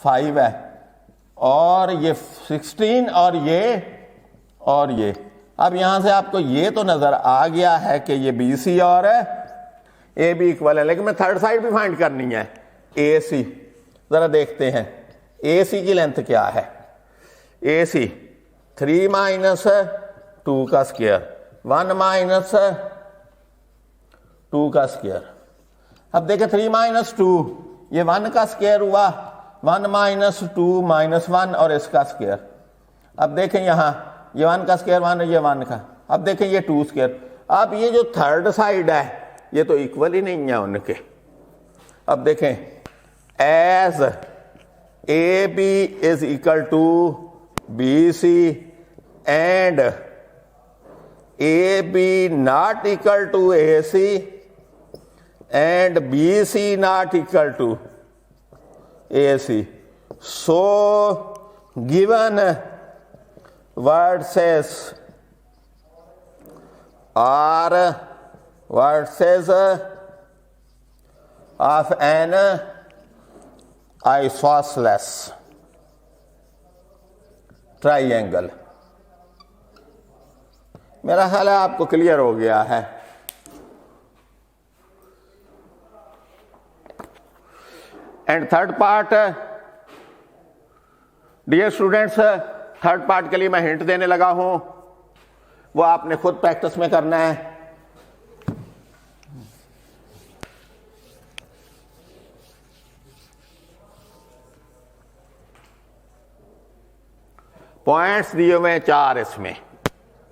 5 है, और ये 16 और ये। अब यहां से आपको ये तो नजर आ गया है कि ये BC और AB इक्वल है, लेकिन मैं थर्ड साइड भी फाइंड करनी है, AC। जरा देखते हैं AC की लेंथ क्या है। AC 3 माइनस 2 का स्क्वायर, 1 माइनस 2 का स्क्वायर। अब देखें 3 माइनस 2, ये 1 का स्क्वायर हुआ, 1 माइनस 2 माइनस 1 और इसका स्क्वायर। अब देखें यहां ये 1 का स्क्वायर 1, ये 1 का। अब देखें ये 2 स्क्वायर। अब ये जो थर्ड साइड है ये तो इक्वल ही नहीं है उनके। अब देखें as AB is equal to BC and AB not equal to AC and BC not equal to AC. So given vertices are vertices of an isosceles triangle. मेरा ख्याल है आपको क्लियर हो गया है। And third part, dear students, third part के लिए मैं हिंट देने लगा हूं, वो आपने खुद प्रैक्टिस में करना है। पॉइंट्स दिए हुए हैं 4 इसमें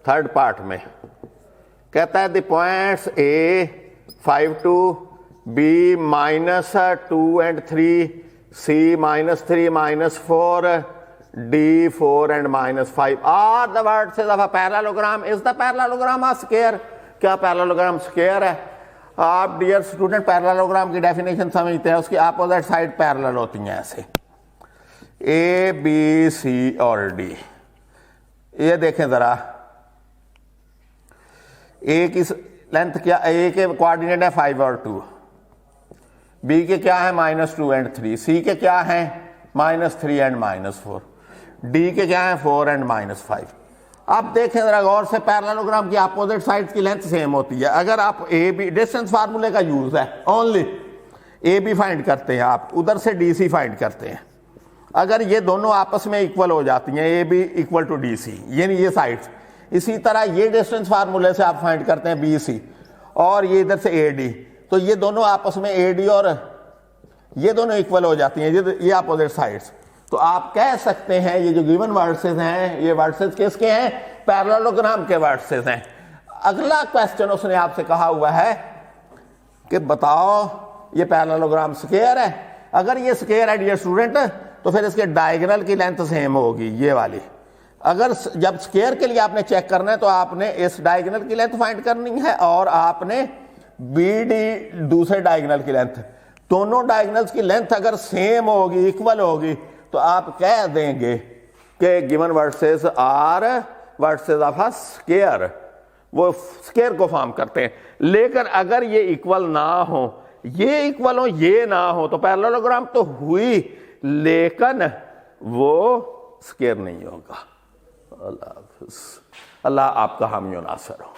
थर्ड पार्ट में। कहता है the points A 5 2, B minus 2 and 3, C minus 3 minus 4, D 4 and minus 5 are the vertices of a parallelogram. Is the parallelogram a square? क्या parallelogram square है? आप डियर स्टूडेंट पैरेललोग्राम की डेफिनेशन समझते हैं, उसकी अपोजिट साइड पैरेलल होती हैं ऐसे, A B C और D। ये देखें जरा, A की लेंथ क्या, A के कोऑर्डिनेट है 5 और 2, B के क्या है -2 एंड 3, C के क्या है -3 एंड -4, D के क्या है 4 एंड -5। अब देखें जरा गौर से, पैरेललोग्राम की अपोजिट साइड्स की लेंथ सेम होती है। अगर आप ए बी, डिस्टेंस फार्मूले का यूज है, ओनली ए बी फाइंड करते हैं आप, उधर से डी सी फाइंड करते हैं। अगर ये दोनों आपस में इक्वल हो जाती हैं, A B equal to D C, ये साइड्स, इसी तरह ये डिस्टेंस फार्मूले से आप फाइंड करते हैं बी सी, और ये इधर से ए डी, तो ये दोनों आपस में ए डी और ये दोनों इक्वल हो जाती हैं, ये अपोजिट साइड्स। तो आप कह सकते हैं ये जो गिवन वर्सेस हैं, ये वर्सेस किसके हैं? पैरेललोग्राम के वर्सेस हैं। अगला क्वेश्चन उसने आपसे कहा हुआ है कि बताओ ये पैरेललोग्राम स्क्वायर है। अगर ये स्क्वायर है डियर स्टूडेंट, तो फिर इसके डायगोनल की लेंथ सेम होगी, ये वाली। अगर जब स्क्वायर के लिए आपने चेक करना है तो आपने इस डायगोनल की लेंथ फाइंड करनी है, और आपने बी डी दूसरे डायगोनल की लेंथ, दोनों डायगोनल्स की लेंथ अगर सेम होगी, इक्वल होगी, तो आप कह देंगे कि given versus R versus of a square, वो स्क्वायर को फॉर्म करते हैं। लेकिन अगर ये इक्वल ना हो, ये इक्वल हो, ये ना हो, तो पैरेललोग्राम तो हुई लेकिन वो स्क्वायर नहीं होगा। अल्लाह हाफिज़। अल्लाह आपका हामी नासर हो।